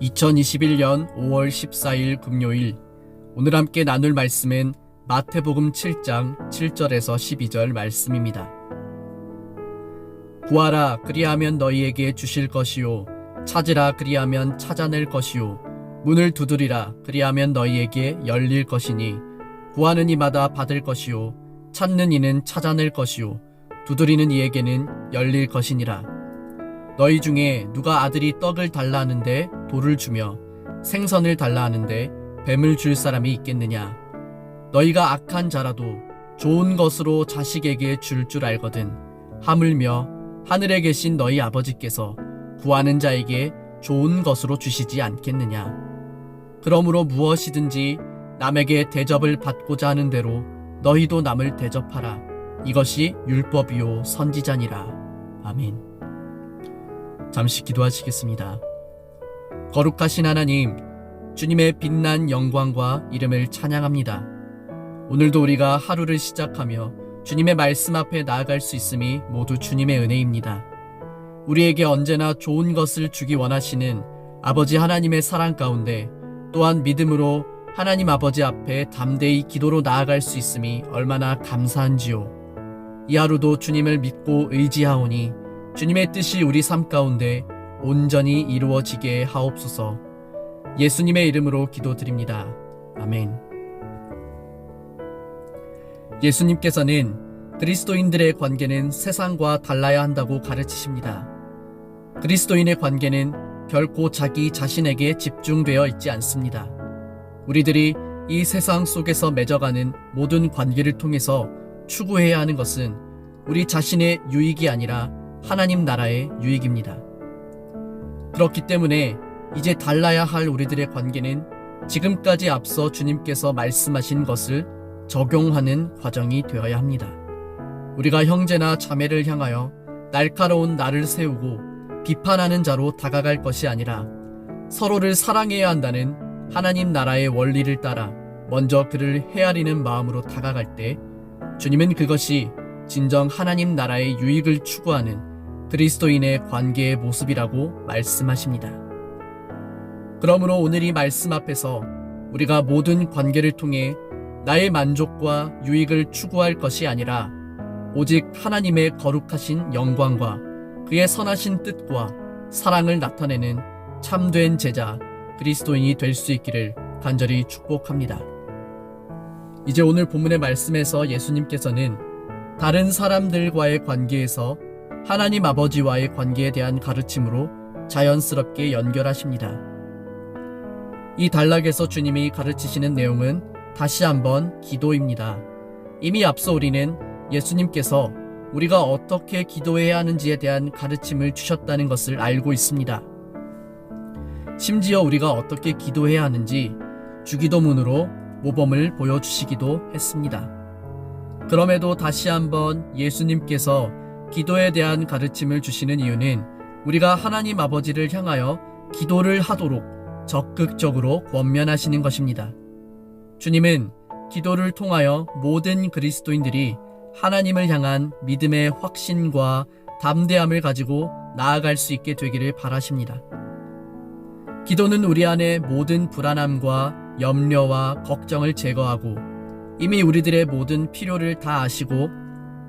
2021년 5월 14일 금요일, 오늘 함께 나눌 말씀은 마태복음 7장 7절에서 12절 말씀입니다. 구하라, 그리하면 너희에게 주실 것이요, 찾으라, 그리하면 찾아낼 것이요, 문을 두드리라, 그리하면 너희에게 열릴 것이니, 구하는 이마다 받을 것이요, 찾는 이는 찾아낼 것이요, 두드리는 이에게는 열릴 것이니라. 너희 중에 누가 아들이 떡을 달라 하는데 돌을 주며 생선을 달라 하는데 뱀을 줄 사람이 있겠느냐? 너희가 악한 자라도 좋은 것으로 자식에게 줄 알거든. 하물며 하늘에 계신 너희 아버지께서 구하는 자에게 좋은 것으로 주시지 않겠느냐? 그러므로 무엇이든지 남에게 대접을 받고자 하는 대로 너희도 남을 대접하라. 이것이 율법이요 선지자니라. 아멘. 잠시 기도하시겠습니다. 거룩하신 하나님, 주님의 빛난 영광과 이름을 찬양합니다. 오늘도 우리가 하루를 시작하며 주님의 말씀 앞에 나아갈 수 있음이 모두 주님의 은혜입니다. 우리에게 언제나 좋은 것을 주기 원하시는 아버지 하나님의 사랑 가운데 또한 믿음으로 하나님 아버지 앞에 담대히 기도로 나아갈 수 있음이 얼마나 감사한지요. 이 하루도 주님을 믿고 의지하오니 주님의 뜻이 우리 삶 가운데 온전히 이루어지게 하옵소서. 예수님의 이름으로 기도드립니다. 아멘. 예수님께서는 그리스도인들의 관계는 세상과 달라야 한다고 가르치십니다. 그리스도인의 관계는 결코 자기 자신에게 집중되어 있지 않습니다. 우리들이 이 세상 속에서 맺어가는 모든 관계를 통해서 추구해야 하는 것은 우리 자신의 유익이 아니라 하나님 나라의 유익입니다. 그렇기 때문에 이제 달라야 할 우리들의 관계는 지금까지 앞서 주님께서 말씀하신 것을 적용하는 과정이 되어야 합니다. 우리가 형제나 자매를 향하여 날카로운 날을 세우고 비판하는 자로 다가갈 것이 아니라 서로를 사랑해야 한다는 하나님 나라의 원리를 따라 먼저 그를 헤아리는 마음으로 다가갈 때 주님은 그것이 진정 하나님 나라의 유익을 추구하는 그리스도인의 관계의 모습이라고 말씀하십니다. 그러므로 오늘 이 말씀 앞에서 우리가 모든 관계를 통해 나의 만족과 유익을 추구할 것이 아니라 오직 하나님의 거룩하신 영광과 그의 선하신 뜻과 사랑을 나타내는 참된 제자 그리스도인이 될 수 있기를 간절히 축복합니다. 이제 오늘 본문의 말씀에서 예수님께서는 다른 사람들과의 관계에서 하나님 아버지와의 관계에 대한 가르침으로 자연스럽게 연결하십니다. 이 단락에서 주님이 가르치시는 내용은 다시 한번 기도입니다. 이미 앞서 우리는 예수님께서 우리가 어떻게 기도해야 하는지에 대한 가르침을 주셨다는 것을 알고 있습니다. 심지어 우리가 어떻게 기도해야 하는지 주기도문으로 모범을 보여주시기도 했습니다. 그럼에도 다시 한번 예수님께서 기도에 대한 가르침을 주시는 이유는 우리가 하나님 아버지를 향하여 기도를 하도록 적극적으로 권면하시는 것입니다. 주님은 기도를 통하여 모든 그리스도인들이 하나님을 향한 믿음의 확신과 담대함을 가지고 나아갈 수 있게 되기를 바라십니다. 기도는 우리 안의 모든 불안함과 염려와 걱정을 제거하고 이미 우리들의 모든 필요를 다 아시고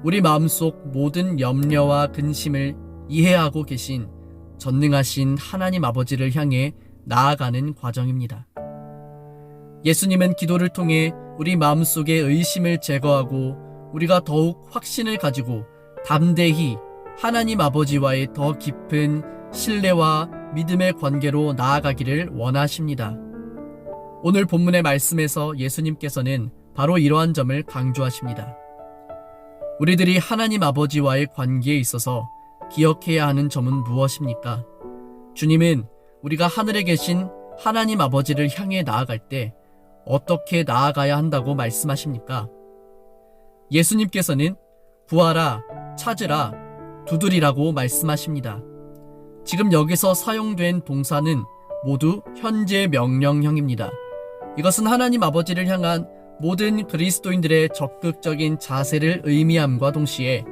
우리 마음속 모든 염려와 근심을 이해하고 계신 전능하신 하나님 아버지를 향해 나아가는 과정입니다. 예수님은 기도를 통해 우리 마음속의 의심을 제거하고 우리가 더욱 확신을 가지고 담대히 하나님 아버지와의 더 깊은 신뢰와 믿음의 관계로 나아가기를 원하십니다. 오늘 본문의 말씀에서 예수님께서는 바로 이러한 점을 강조하십니다. 우리들이 하나님 아버지와의 관계에 있어서 기억해야 하는 점은 무엇입니까? 주님은 우리가 하늘에 계신 하나님 아버지를 향해 나아갈 때 어떻게 나아가야 한다고 말씀하십니까? 예수님께서는 구하라, 찾으라, 두드리라고 말씀하십니다. 지금 여기서 사용된 동사는 모두 현재 명령형입니다. 이것은 하나님 아버지를 향한 모든 그리스도인들의 적극적인 자세를 의미함과 동시에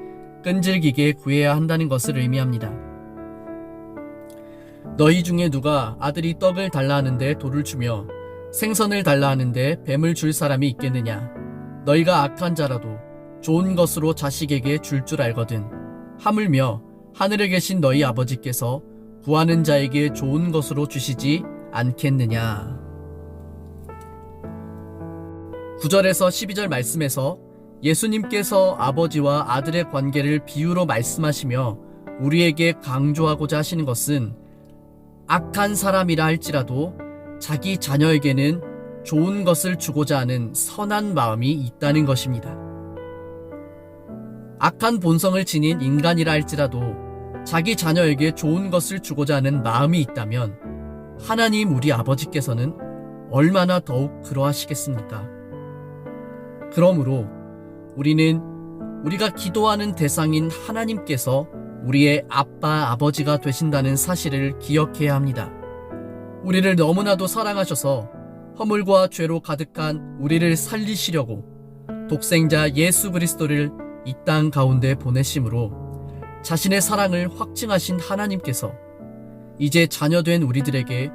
끈질기게 구해야 한다는 것을 의미합니다. 너희 중에 누가 아들이 떡을 달라 하는데 돌을 주며 생선을 달라 하는데 뱀을 줄 사람이 있겠느냐? 너희가 악한 자라도 좋은 것으로 자식에게 줄 줄 알거든. 하물며 하늘에 계신 너희 아버지께서 구하는 자에게 좋은 것으로 주시지 않겠느냐? 9절에서 12절 말씀에서 예수님께서 아버지와 아들의 관계를 비유로 말씀하시며 우리에게 강조하고자 하시는 것은 악한 사람이라 할지라도 자기 자녀에게는 좋은 것을 주고자 하는 선한 마음이 있다는 것입니다. 악한 본성을 지닌 인간이라 할지라도 자기 자녀에게 좋은 것을 주고자 하는 마음이 있다면 하나님 우리 아버지께서는 얼마나 더욱 그러하시겠습니까? 그러므로 우리는 우리가 기도하는 대상인 하나님께서 우리의 아빠, 아버지가 되신다는 사실을 기억해야 합니다. 우리를 너무나도 사랑하셔서 허물과 죄로 가득한 우리를 살리시려고 독생자 예수 그리스도를 이 땅 가운데 보내심으로 자신의 사랑을 확증하신 하나님께서 이제 자녀된 우리들에게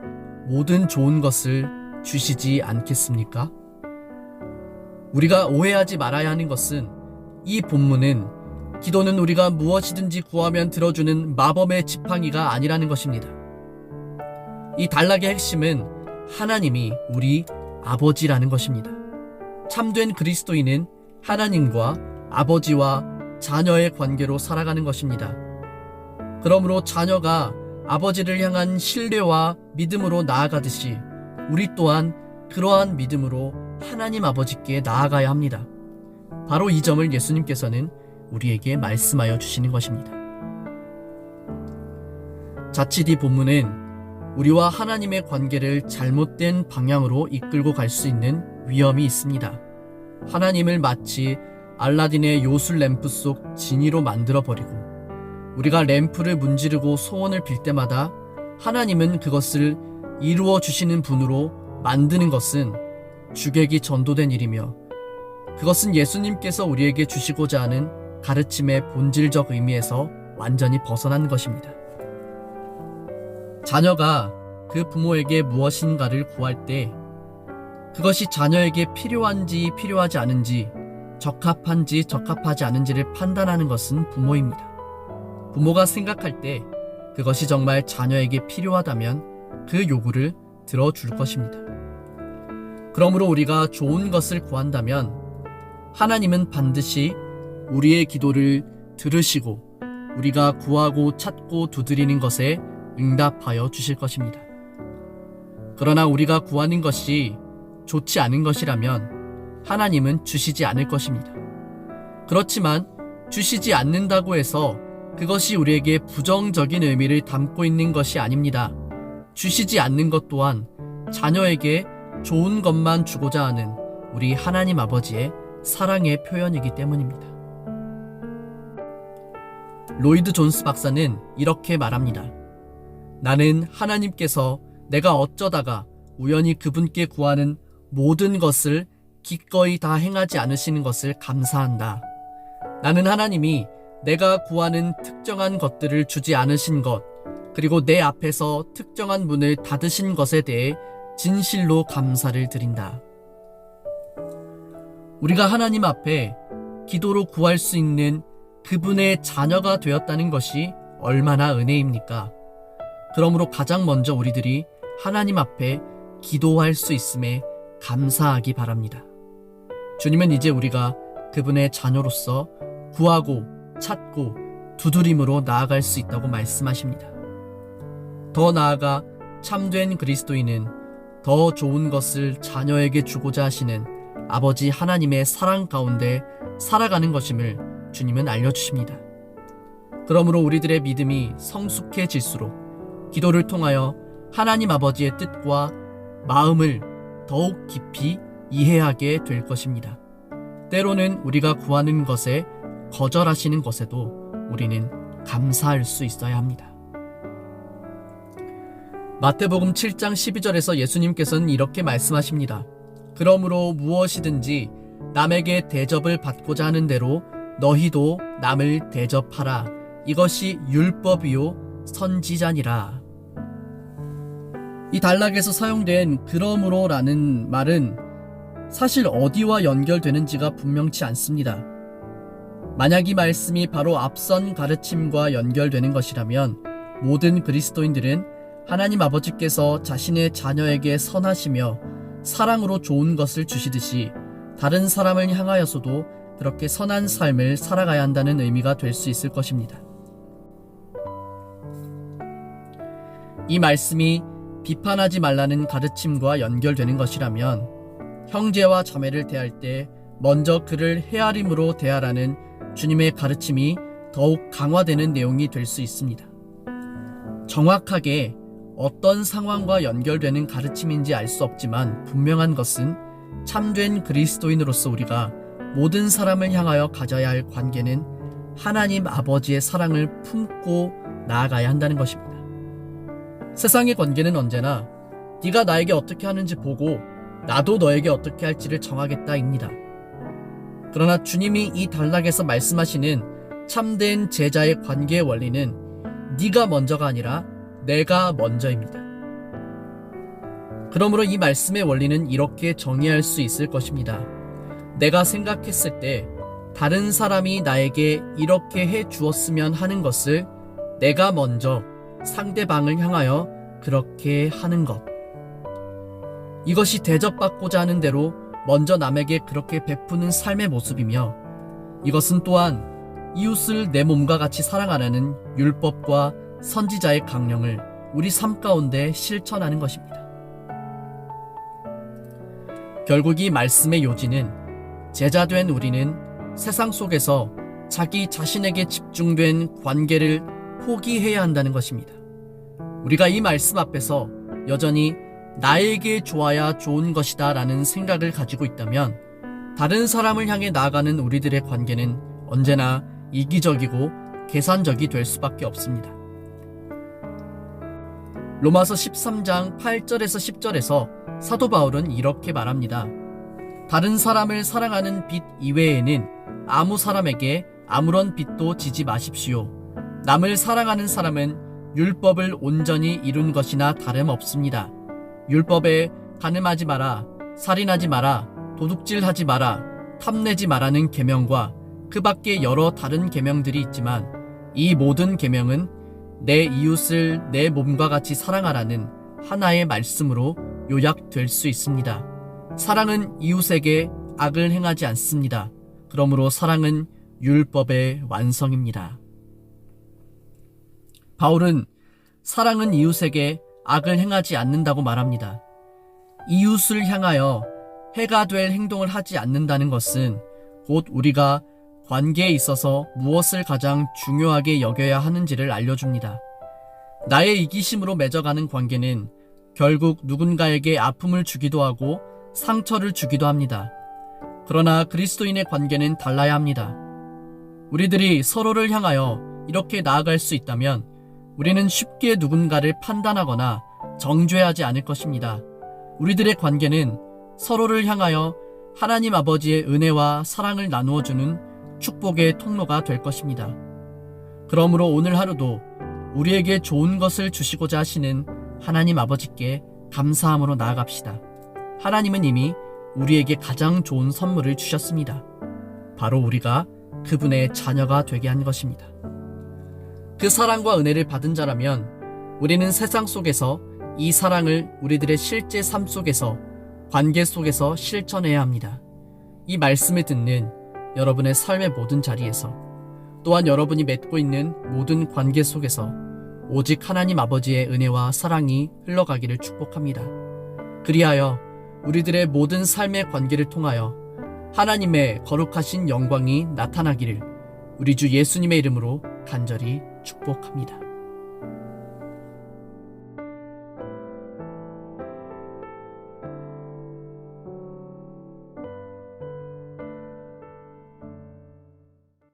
모든 좋은 것을 주시지 않겠습니까? 우리가 오해하지 말아야 하는 것은 이 본문은 기도는 우리가 무엇이든지 구하면 들어주는 마법의 지팡이가 아니라는 것입니다. 이 단락의 핵심은 하나님이 우리 아버지라는 것입니다. 참된 그리스도인은 하나님과 아버지와 자녀의 관계로 살아가는 것입니다. 그러므로 자녀가 아버지를 향한 신뢰와 믿음으로 나아가듯이 우리 또한 그러한 믿음으로 하나님 아버지께 나아가야 합니다. 바로 이 점을 예수님께서는 우리에게 말씀하여 주시는 것입니다. 자칫 이 본문은 우리와 하나님의 관계를 잘못된 방향으로 이끌고 갈 수 있는 위험이 있습니다. 하나님을 마치 알라딘의 요술 램프 속 지니로 만들어버리고 우리가 램프를 문지르고 소원을 빌 때마다 하나님은 그것을 이루어 주시는 분으로 만드는 것은 주객이 전도된 일이며 그것은 예수님께서 우리에게 주시고자 하는 가르침의 본질적 의미에서 완전히 벗어난 것입니다. 자녀가 그 부모에게 무엇인가를 구할 때 그것이 자녀에게 필요한지 필요하지 않은지 적합한지 적합하지 않은지를 판단하는 것은 부모입니다. 부모가 생각할 때 그것이 정말 자녀에게 필요하다면 그 요구를 들어줄 것입니다. 그러므로 우리가 좋은 것을 구한다면 하나님은 반드시 우리의 기도를 들으시고 우리가 구하고 찾고 두드리는 것에 응답하여 주실 것입니다. 그러나 우리가 구하는 것이 좋지 않은 것이라면 하나님은 주시지 않을 것입니다. 그렇지만 주시지 않는다고 해서 그것이 우리에게 부정적인 의미를 담고 있는 것이 아닙니다. 주시지 않는 것 또한 자녀에게 좋은 것만 주고자 하는 우리 하나님 아버지의 사랑의 표현이기 때문입니다. 로이드 존스 박사는 이렇게 말합니다. 나는 하나님께서 내가 어쩌다가 우연히 그분께 구하는 모든 것을 기꺼이 다 행하지 않으시는 것을 감사한다. 나는 하나님이 내가 구하는 특정한 것들을 주지 않으신 것, 그리고 내 앞에서 특정한 문을 닫으신 것에 대해 진실로 감사를 드린다. 우리가 하나님 앞에 기도로 구할 수 있는 그분의 자녀가 되었다는 것이 얼마나 은혜입니까? 그러므로 가장 먼저 우리들이 하나님 앞에 기도할 수 있음에 감사하기 바랍니다. 주님은 이제 우리가 그분의 자녀로서 구하고 찾고 두드림으로 나아갈 수 있다고 말씀하십니다. 더 나아가 참된 그리스도인은 더 좋은 것을 자녀에게 주고자 하시는 아버지 하나님의 사랑 가운데 살아가는 것임을 주님은 알려주십니다. 그러므로 우리들의 믿음이 성숙해질수록 기도를 통하여 하나님 아버지의 뜻과 마음을 더욱 깊이 이해하게 될 것입니다. 때로는 우리가 구하는 것에 거절하시는 것에도 우리는 감사할 수 있어야 합니다. 마태복음 7장 12절에서 예수님께서는 이렇게 말씀하십니다. 그러므로 무엇이든지 남에게 대접을 받고자 하는 대로 너희도 남을 대접하라. 이것이 율법이요 선지자니라. 이 단락에서 사용된 그러므로라는 말은 사실 어디와 연결되는지가 분명치 않습니다. 만약 이 말씀이 바로 앞선 가르침과 연결되는 것이라면 모든 그리스도인들은 하나님 아버지께서 자신의 자녀에게 선하시며 사랑으로 좋은 것을 주시듯이 다른 사람을 향하여서도 그렇게 선한 삶을 살아가야 한다는 의미가 될 수 있을 것입니다. 이 말씀이 비판하지 말라는 가르침과 연결되는 것이라면 형제와 자매를 대할 때 먼저 그를 헤아림으로 대하라는 주님의 가르침이 더욱 강화되는 내용이 될 수 있습니다. 정확하게 어떤 상황과 연결되는 가르침인지 알 수 없지만 분명한 것은 참된 그리스도인으로서 우리가 모든 사람을 향하여 가져야 할 관계는 하나님 아버지의 사랑을 품고 나아가야 한다는 것입니다. 세상의 관계는 언제나 네가 나에게 어떻게 하는지 보고 나도 너에게 어떻게 할지를 정하겠다입니다. 그러나 주님이 이 단락에서 말씀하시는 참된 제자의 관계의 원리는 네가 먼저가 아니라 내가 먼저입니다. 그러므로 이 말씀의 원리는 이렇게 정의할 수 있을 것입니다. 내가 생각했을 때 다른 사람이 나에게 이렇게 해 주었으면 하는 것을 내가 먼저 상대방을 향하여 그렇게 하는 것. 이것이 대접받고자 하는 대로 먼저 남에게 그렇게 베푸는 삶의 모습이며 이것은 또한 이웃을 내 몸과 같이 사랑하라는 율법과 선지자의 강령을 우리 삶 가운데 실천하는 것입니다. 결국 이 말씀의 요지는 제자된 우리는 세상 속에서 자기 자신에게 집중된 관계를 포기해야 한다는 것입니다. 우리가 이 말씀 앞에서 여전히 나에게 좋아야 좋은 것이다 라는 생각을 가지고 있다면 다른 사람을 향해 나아가는 우리들의 관계는 언제나 이기적이고 계산적이 될 수밖에 없습니다. 로마서 13장 8절에서 10절에서 사도 바울은 이렇게 말합니다. 다른 사람을 사랑하는 빚 이외에는 아무 사람에게 아무런 빚도 지지 마십시오. 남을 사랑하는 사람은 율법을 온전히 이룬 것이나 다름없습니다. 율법에 간음하지 마라, 살인하지 마라, 도둑질하지 마라, 탐내지 마라는 계명과 그 밖에 여러 다른 계명들이 있지만 이 모든 계명은 내 이웃을 내 몸과 같이 사랑하라는 하나의 말씀으로 요약될 수 있습니다. 사랑은 이웃에게 악을 행하지 않습니다. 그러므로 사랑은 율법의 완성입니다. 바울은 사랑은 이웃에게 악을 행하지 않는다고 말합니다. 이웃을 향하여 해가 될 행동을 하지 않는다는 것은 곧 우리가 관계에 있어서 무엇을 가장 중요하게 여겨야 하는지를 알려줍니다. 나의 이기심으로 맺어가는 관계는 결국 누군가에게 아픔을 주기도 하고 상처를 주기도 합니다. 그러나 그리스도인의 관계는 달라야 합니다. 우리들이 서로를 향하여 이렇게 나아갈 수 있다면 우리는 쉽게 누군가를 판단하거나 정죄하지 않을 것입니다. 우리들의 관계는 서로를 향하여 하나님 아버지의 은혜와 사랑을 나누어주는 축복의 통로가 될 것입니다. 그러므로 오늘 하루도 우리에게 좋은 것을 주시고자 하시는 하나님 아버지께 감사함으로 나아갑시다. 하나님은 이미 우리에게 가장 좋은 선물을 주셨습니다. 바로 우리가 그분의 자녀가 되게 한 것입니다. 그 사랑과 은혜를 받은 자라면 우리는 세상 속에서 이 사랑을 우리들의 실제 삶 속에서 관계 속에서 실천해야 합니다. 이 말씀을 듣는 여러분의 삶의 모든 자리에서 또한 여러분이 맺고 있는 모든 관계 속에서 오직 하나님 아버지의 은혜와 사랑이 흘러가기를 축복합니다. 그리하여 우리들의 모든 삶의 관계를 통하여 하나님의 거룩하신 영광이 나타나기를 우리 주 예수님의 이름으로 간절히 축복합니다.